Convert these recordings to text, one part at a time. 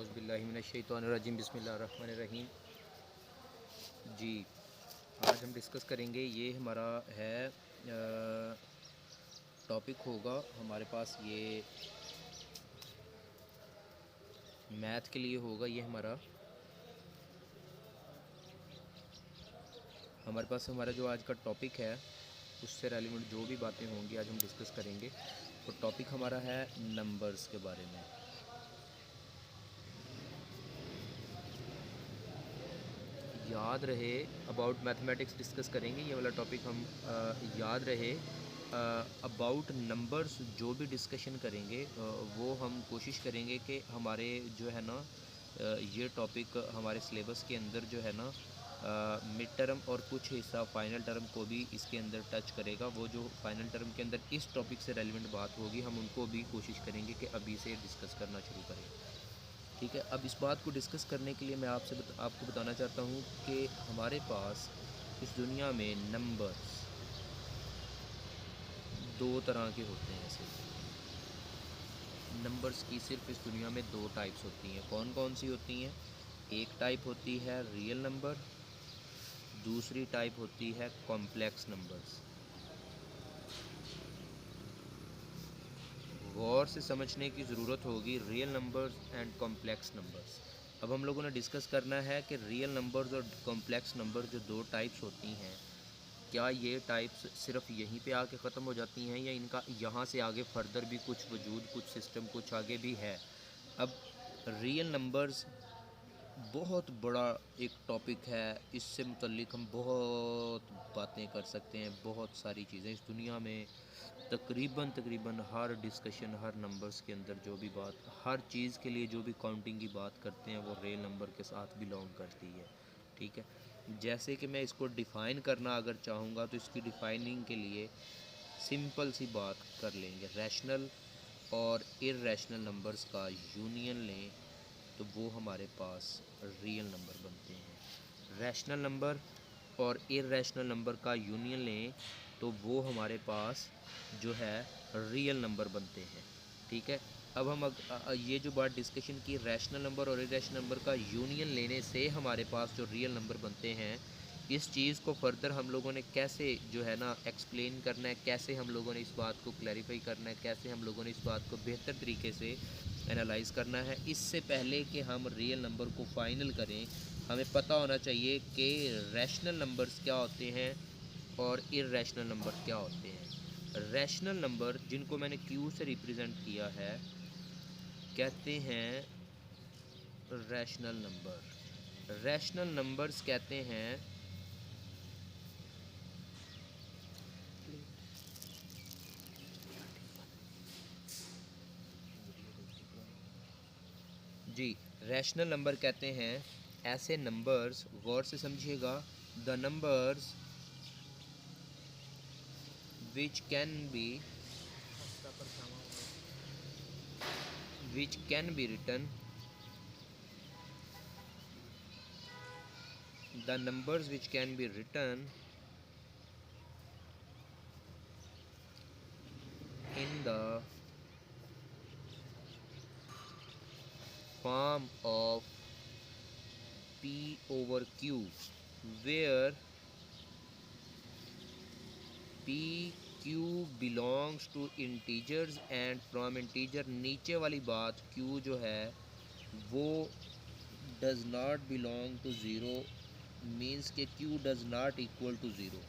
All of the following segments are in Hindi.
औज़ुबिल्लाहि मिनश्शैतानिर्रजीम बिस्मिल्लाहिर्रहमानिर्रहीम। जी, आज हम डिस्कस करेंगे, ये हमारा है टॉपिक होगा हमारे पास, ये मैथ के लिए होगा। ये हमारे पास हमारा जो आज का टॉपिक है उससे रेलिवेंट जो भी बातें होंगी आज हम डिस्कस करेंगे। तो टॉपिक हमारा है नंबर्स के बारे में। याद रहे अबाउट मैथमेटिक्स डिस्कस करेंगे, ये वाला टॉपिक हम याद रहे। अबाउट नंबर्स जो भी डिस्कशन करेंगे वो हम कोशिश करेंगे कि हमारे जो है ना ये टॉपिक हमारे सिलेबस के अंदर जो है ना मिड टर्म और कुछ हिस्सा फाइनल टर्म को भी इसके अंदर टच करेगा। वो जो फाइनल टर्म के अंदर इस टॉपिक से रेलिवेंट बात होगी हम उनको भी कोशिश करेंगे कि अभी से डिस्कस करना शुरू करें। ठीक है, अब इस बात को डिस्कस करने के लिए मैं आपको बताना चाहता हूँ कि हमारे पास इस दुनिया में नंबर्स दो तरह के होते हैं। सिर्फ नंबर्स की सिर्फ इस दुनिया में दो टाइप्स होती हैं। कौन कौन सी होती हैं? एक टाइप होती है रियल नंबर, दूसरी टाइप होती है कॉम्प्लेक्स नंबर्स। गौर से समझने की ज़रूरत होगी real numbers and complex numbers. अब हम लोगों ने डिस्कस करना है कि रियल नंबर्स और कॉम्प्लेक्स नंबर जो दो टाइप्स होती हैं, क्या ये टाइप्स सिर्फ यहीं पे आके ख़त्म हो जाती हैं या इनका यहाँ से आगे फर्दर भी कुछ वजूद, कुछ सिस्टम, कुछ आगे भी है। अब रियल नंबर्स बहुत बड़ा एक टॉपिक है, इससे मुतल्लिक हम बहुत बातें कर सकते हैं। बहुत सारी चीज़ें इस दुनिया में तकरीबन हर डिस्कशन, हर नंबर्स के अंदर जो भी बात, हर चीज़ के लिए जो भी काउंटिंग की बात करते हैं वो रियल नंबर के साथ बिलोंग करती है। ठीक है, जैसे कि मैं इसको डिफ़ाइन करना अगर चाहूँगा तो इसकी डिफ़ाइनिंग के लिए सिंपल सी बात कर लेंगे। रैशनल और इर्रेशनल नंबर्स का यूनियन लें तो वो हमारे पास रियल नंबर बनते हैं। रैशनल नंबर और इर्रेशनल नंबर का यूनियन लें तो वो हमारे पास जो है रियल नंबर बनते हैं। ठीक है, अब हम ये जो बात डिस्कशन की रैशनल नंबर और इर्रेशनल नंबर का यूनियन लेने से हमारे पास जो रियल नंबर बनते हैं, इस चीज़ को फर्दर हम लोगों ने कैसे जो है ना एक्सप्लेन करना है, कैसे हम लोगों ने इस बात को क्लैरिफाई करना है, कैसे हम लोगों ने इस बात को बेहतर तरीके से एनालाइज करना है। इससे पहले कि हम रियल नंबर को फाइनल करें, हमें पता होना चाहिए कि रैशनल नंबर्स क्या होते हैं और इर्रेशनल नंबर क्या होते हैं। रैशनल नंबर, जिनको मैंने क्यू से रिप्रेजेंट किया है, कहते हैं रैशनल नंबर। रैशनल नंबर्स कहते हैं जी, रैशनल नंबर कहते हैं ऐसे नंबर्स, गौर से समझिएगा, the numbers which can be written the numbers which can be written in the form of P over Q, where P Q belongs to integers and from integer, नीचे वाली बात Q जो है वो does not belong to zero, means के Q does not equal to zero.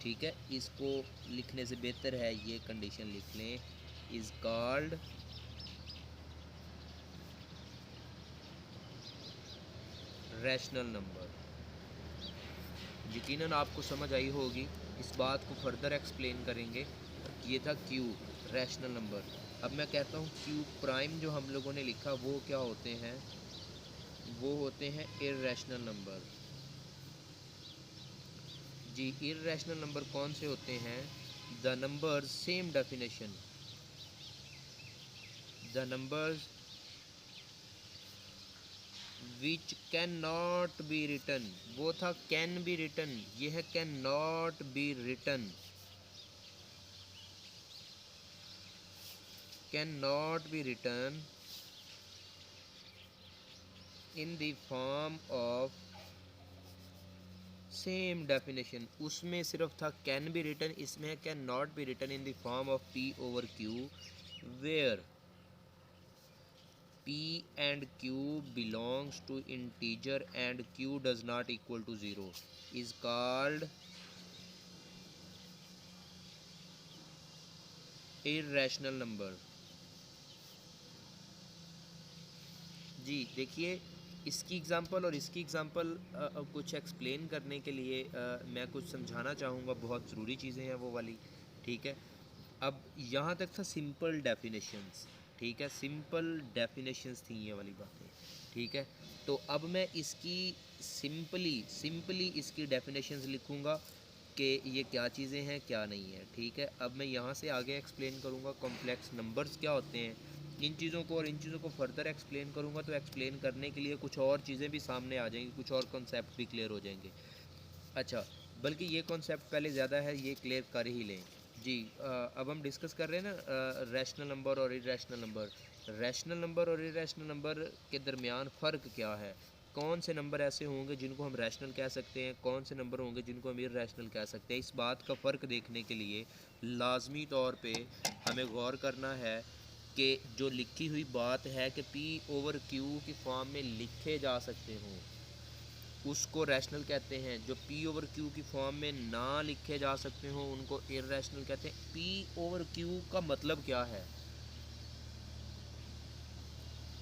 ठीक है, इसको लिखने से बेहतर है ये कंडीशन लिख लें, इज़ कॉल्ड रैशनल नंबर। यकीनन आपको समझ आई होगी। इस बात को फर्दर एक्सप्लेन करेंगे। ये था क्यू, रैशनल नंबर। अब मैं कहता हूँ क्यू प्राइम जो हम लोगों ने लिखा वो क्या होते हैं? वो होते हैं इर्रेशनल नंबर। जी, इर्रेशनल नंबर कौन से होते हैं? The numbers, same definition, the numbers which can not be written. वो था कैन बी रिटन, ये है can not be written. Can not be written in the form of same definition, उसमें सिर्फ था कैन बी रिटन, इसमें है can not be written in the form of P over Q where p and q belongs to integer and q does not equal to 0 is called irrational number। जी देखिए, इसकी एग्ज़ाम्पल और इसकी एग्ज़ाम्पल कुछ एक्सप्लेन करने के लिए मैं कुछ समझाना चाहूँगा, बहुत ज़रूरी चीज़ें हैं वो वाली, ठीक है। अब यहाँ तक था सिंपल डेफिनेशंस, ठीक है, सिंपल डेफिनेशंस थी ये वाली बातें, ठीक है। तो अब मैं इसकी सिंपली इसकी डेफिनेशंस लिखूँगा कि ये क्या चीज़ें हैं क्या नहीं है, ठीक है। अब मैं यहाँ से आगे एक्सप्लेन करूँगा कॉम्प्लेक्स नंबर्स क्या होते हैं, इन चीज़ों को और इन चीज़ों को फर्दर एक्सप्लेन करूँगा। तो एक्सप्लेन करने के लिए कुछ और चीज़ें भी सामने आ जाएंगी, कुछ और कॉन्सेप्ट भी क्लियर हो जाएंगे। अच्छा, बल्कि ये कॉन्सेप्ट पहले ज़्यादा है, ये क्लियर कर ही लें जी। अब हम डिस्कस कर रहे हैं ना रैशनल नंबर और इरेशनल नंबर। रैशनल नंबर और इरेशनल नंबर के दरमियान फ़र्क क्या है, कौन से नंबर ऐसे होंगे जिनको हम रैशनल कह सकते हैं, कौन से नंबर होंगे जिनको हम इरेशनल कह सकते हैं। इस बात का फ़र्क देखने के लिए लाजमी तौर पे हमें गौर करना है कि जो लिखी हुई बात है कि पी ओवर क्यू की फॉर्म में लिखे जा सकते हों उसको रैशनल कहते हैं। जो पी ओवर क्यू की फॉर्म में ना लिखे जा सकते हों उनको इररेशनल कहते हैं। पी ओवर क्यू का मतलब क्या है,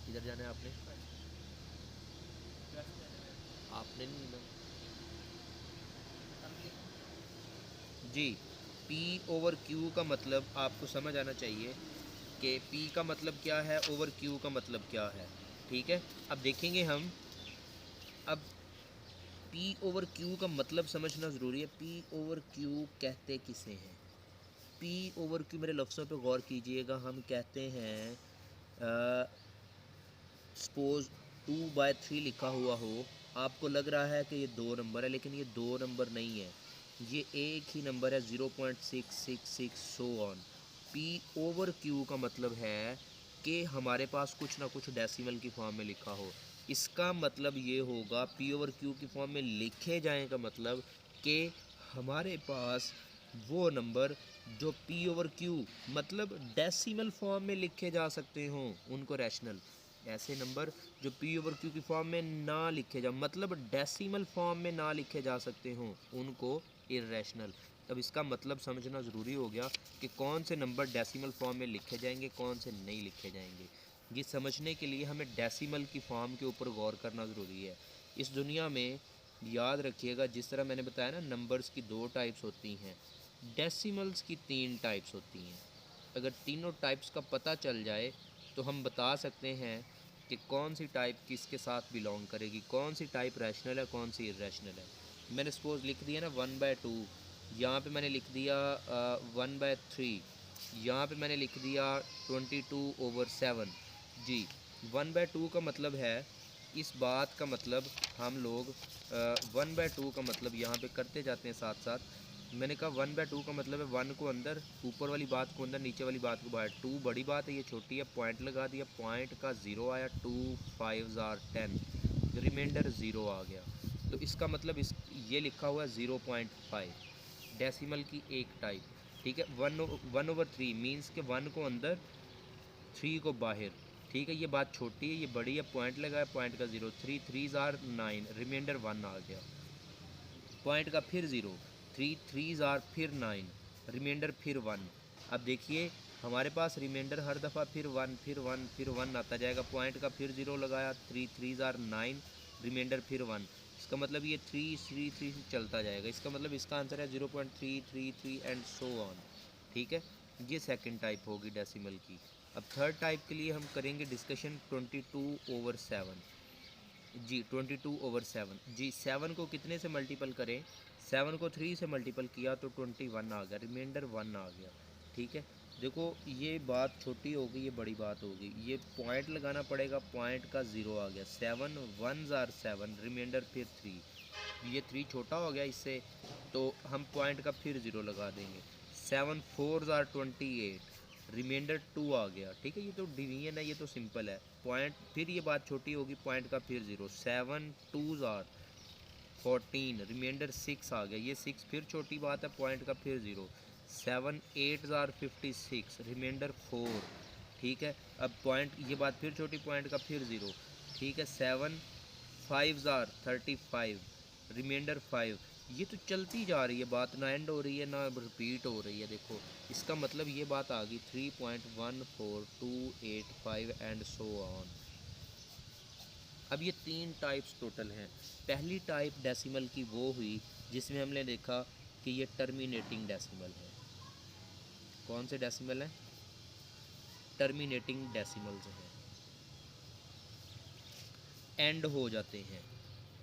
इधर जाना है आपने, आपने नहीं ना जी। पी ओवर क्यू का मतलब आपको समझ आना चाहिए कि पी का मतलब क्या है, ओवर क्यू का मतलब क्या है, ठीक है। अब देखेंगे हम, अब पी ओवर क्यू का मतलब समझना ज़रूरी है। पी ओवर क्यू कहते किसे हैं, पी ओवर क्यू, मेरे लफ्ज़ों पे गौर कीजिएगा। हम कहते हैं सपोज़ 2/3 लिखा हुआ हो, आपको लग रहा है कि ये दो नंबर है, लेकिन ये दो नंबर नहीं है, ये एक ही नंबर है, 0.666 so on. P over Q का मतलब है कि हमारे पास कुछ ना कुछ डेसिमल की फॉर्म में लिखा हो। इसका मतलब ये होगा पी ओवर क्यू की फॉर्म में लिखे जाए का मतलब कि हमारे पास वो नंबर जो पी ओवर क्यू मतलब डेसिमल फॉर्म में लिखे जा सकते हों उनको रैशनल। ऐसे नंबर जो पी ओवर क्यू की फॉर्म में ना लिखे जा, मतलब डेसिमल फॉर्म में ना लिखे जा सकते हों, उनको इर्रेशनल। अब इसका मतलब समझना ज़रूरी हो गया कि कौन से नंबर डेसिमल फॉर्म में लिखे जाएंगे, कौन से नहीं लिखे जाएंगे। ये समझने के लिए हमें डेसिमल की फॉर्म के ऊपर गौर करना ज़रूरी है। इस दुनिया में याद रखिएगा, जिस तरह मैंने बताया ना, नंबर्स की दो टाइप्स होती हैं, डेसिमल्स की तीन टाइप्स होती हैं। अगर तीनों टाइप्स का पता चल जाए तो हम बता सकते हैं कि कौन सी टाइप किसके साथ बिलोंग करेगी, कौन सी टाइप रैशनल है, कौन सी इरेशनल है। मैंने सपोज़ लिख दिया ना 1/2, यहाँ पे मैंने लिख दिया 1/3, यहाँ पे मैंने लिख दिया 22/7 जी। 1/2 का मतलब है, इस बात का मतलब हम लोग 1/2 का मतलब यहाँ पे करते जाते हैं साथ साथ। मैंने कहा 1/2 का मतलब है 1 को अंदर, ऊपर वाली बात को अंदर, नीचे वाली बात को बाहर। 2 बड़ी बात है, ये छोटी है, पॉइंट लगा दिया, पॉइंट का 0 आया, 2 5 आर 10, रिमाइंडर 0 आ गया। तो इसका मतलब इस ये लिखा हुआ है 0.5, डेसिमल की एक टाइप, ठीक है। 1/3 मीन्स के 1 को अंदर, 3 को बाहर, ठीक है। ये बात छोटी है, ये बड़ी है, पॉइंट लगा है, पॉइंट का 0, 3 3 आर 9, रिमाइंडर 1 आ गया, पॉइंट का फिर 0, 3 3 आर फिर 9, रिमाइंडर फिर 1। अब देखिए हमारे पास रिमाइंडर हर दफ़ा फिर 1 फिर 1 फिर 1 आता जाएगा, पॉइंट का फिर 0 लगाया, 3 3 आर 9, रिमाइंडर फिर 1। इसका मतलब ये 3 3 3 से चलता जाएगा। इसका मतलब इसका आंसर है 0.333 एंड सो ऑन, ठीक है। ये सेकंड टाइप होगी डेसिमल की। अब थर्ड टाइप के लिए हम करेंगे डिस्कशन 22/7 जी। 22/7 जी। 7 को कितने से मल्टीपल करें, 7 को 3 से मल्टीपल किया तो 21 आ गया, रिमाइंडर 1 आ गया, ठीक है। देखो ये बात छोटी होगी, ये बड़ी बात होगी, ये पॉइंट लगाना पड़ेगा, पॉइंट का 0 आ गया, 7 1 आर 7, रिमाइंडर फिर 3, ये 3 छोटा हो गया इससे, तो हम पॉइंट का फिर 0 लगा देंगे। 7 4 आर 28, रिमाइंडर 2 आ गया, ठीक है, ये तो डिवीजन है, ये तो सिंपल है। पॉइंट, फिर ये बात छोटी होगी, पॉइंट का फिर 0, 7 2s आर 14, रिमाइंडर 6 आ गया, ये 6 फिर छोटी बात है, पॉइंट का फिर 0, 7 8s आर 56, रिमाइंडर 4, ठीक है। अब पॉइंट, ये बात फिर छोटी, पॉइंट का फिर 0, ठीक है। 7 5s आर 35, रिमाइंडर 5। ये तो चलती जा रही है बात, ना एंड हो रही है ना रिपीट हो रही है। देखो इसका मतलब ये बात आ गई 3.14285 एंड सो ऑन। अब ये 3 टाइप्स टोटल हैं। पहली टाइप डेसिमल की वो हुई जिसमें हमने देखा कि ये टर्मिनेटिंग डेसिमल है। कौन से डेसिमल हैं? टर्मिनेटिंग डेसिमल्स हैं, एंड हो जाते हैं,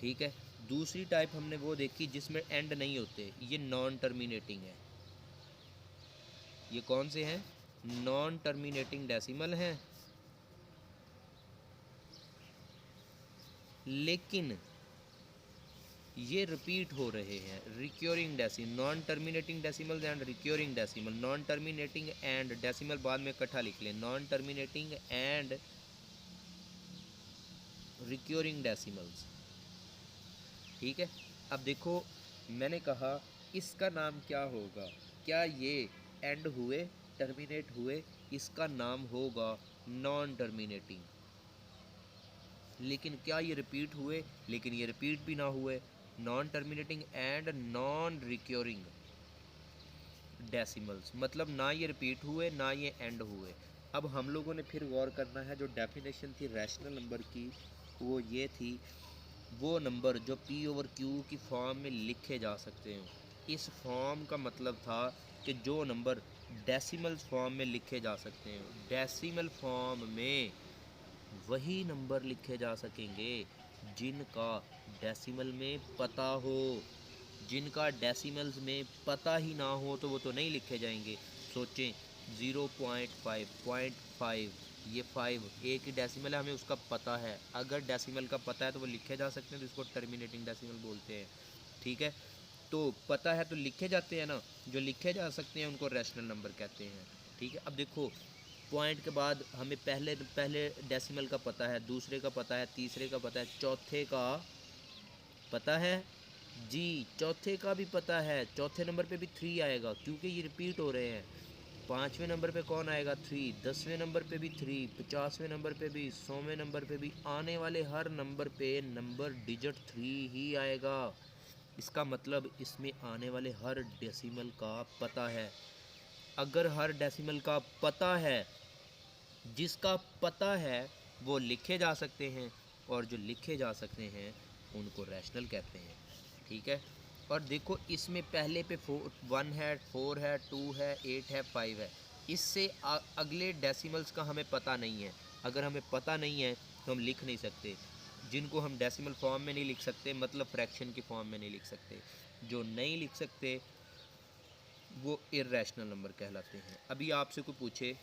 ठीक है। दूसरी टाइप हमने वो देखी जिसमें एंड नहीं होते, ये नॉन टर्मिनेटिंग है। ये कौन से हैं? नॉन टर्मिनेटिंग डेसिमल हैं, लेकिन ये रिपीट हो रहे हैं। Recurring decimal, non terminating decimal and recurring decimal. Non terminating and decimal बाद में इकट्ठा लिख लें, non terminating and recurring decimals, ठीक है। अब देखो मैंने कहा इसका नाम क्या होगा, क्या ये एंड हुए, टर्मिनेट हुए, इसका नाम होगा नॉन टर्मिनेटिंग। लेकिन क्या ये रिपीट हुए? लेकिन ये रिपीट भी ना हुए। Non terminating and non recurring decimals, मतलब ना ये रिपीट हुए ना ये एंड हुए। अब हम लोगों ने फिर गौर करना है, जो डेफिनेशन थी रैशनल नंबर की वो ये थी, वो नंबर जो पी ओवर क्यू की फॉर्म में लिखे जा सकते हैं। इस फॉर्म का मतलब था कि जो नंबर डेसिमल फॉर्म में लिखे जा सकते हैं, डेसिमल फॉर्म में वही नंबर लिखे जा सकेंगे जिनका डेसिमल में पता हो। जिनका डेसिमल्स में पता ही ना हो तो वो तो नहीं लिखे जाएंगे। सोचें 0.5, 0.5, ये 5 एक ही डेसिमल है, हमें उसका पता है। अगर डेसिमल का पता है तो वो लिखे जा सकते हैं, तो इसको टर्मिनेटिंग डेसिमल बोलते हैं, ठीक है। तो पता है तो लिखे जाते हैं ना, जो लिखे जा सकते हैं उनको रैशनल नंबर कहते हैं, ठीक है। अब देखो पॉइंट के बाद हमें पहले पहले डेसिमल का पता है, दूसरे का पता है, तीसरे का पता है, चौथे का पता है जी, चौथे का भी पता है। चौथे नंबर पे भी 3 आएगा क्योंकि ये रिपीट हो रहे हैं। पाँचवें नंबर पे कौन आएगा? 3। 10वें नंबर पे भी 3, 50वें नंबर पे भी, 100वें नंबर पे भी, आने वाले हर नंबर पे नंबर डिजिट 3 ही आएगा। इसका मतलब इसमें आने वाले हर डेसिमल का पता है। अगर हर डेसिमल का पता है, जिसका पता है वो लिखे जा सकते हैं, और जो लिखे जा सकते हैं उनको रैशनल कहते हैं, ठीक है। और देखो इसमें पहले पे 1 है, 4 है, 2 है, 8 है, 5 है। इससे अगले डेसिमल्स का हमें पता नहीं है। अगर हमें पता नहीं है तो हम लिख नहीं सकते। जिनको हम डेसिमल फॉर्म में नहीं लिख सकते, मतलब फ्रैक्शन की फॉर्म में नहीं लिख सकते, जो नहीं लिख सकते वो इर्रेशनल नंबर कहलाते हैं। अभी आपसे कोई पूछे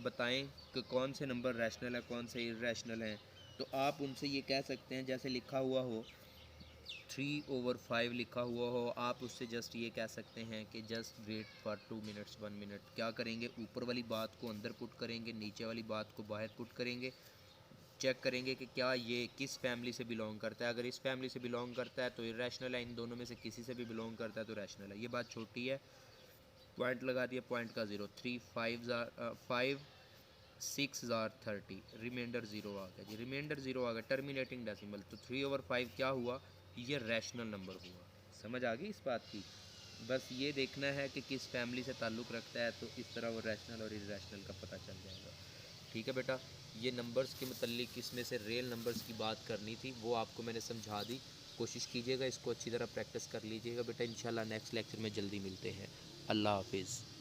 बताएं कि कौन से नंबर रैशनल है, कौन से इर्रेशनल हैं, तो आप उनसे ये कह सकते हैं, जैसे लिखा हुआ हो 3/5 लिखा हुआ हो, आप उससे जस्ट ये कह सकते हैं कि just wait for 2 minutes 1 minute. क्या करेंगे? ऊपर वाली बात को अंदर पुट करेंगे, नीचे वाली बात को बाहर पुट करेंगे, चेक करेंगे कि क्या ये किस फैमिली से बिलोंग करता है। अगर इस फैमिली से बिलोंग करता है तो इर्रेशनल है, इन दोनों में से किसी से भी बिलोंग करता है तो रैशनल है। ये बात छोटी है, पॉइंट लगा दिया, पॉइंट का 0, 3 5 6 आर 30, रिमाइंडर 0 आ गया जी, रिमाइंडर 0 आ गया, टर्मिनेटिंग डेसिमल। तो 3/5 क्या हुआ? ये रैशनल नंबर हुआ। समझ आ गई इस बात की? बस ये देखना है कि किस फैमिली से ताल्लुक़ रखता है, तो इस तरह वो रैशनल और इर्रेशनल का पता चल जाएगा, ठीक है बेटा। ये नंबर्स के मतलब इसमें से रियल नंबर्स की बात करनी थी, वो आपको मैंने समझा दी। कोशिश कीजिएगा इसको अच्छी तरह प्रैक्टिस कर लीजिएगा बेटा। इंशाल्लाह नेक्स्ट लेक्चर में जल्दी मिलते हैं। अल्लाह हाफिज़।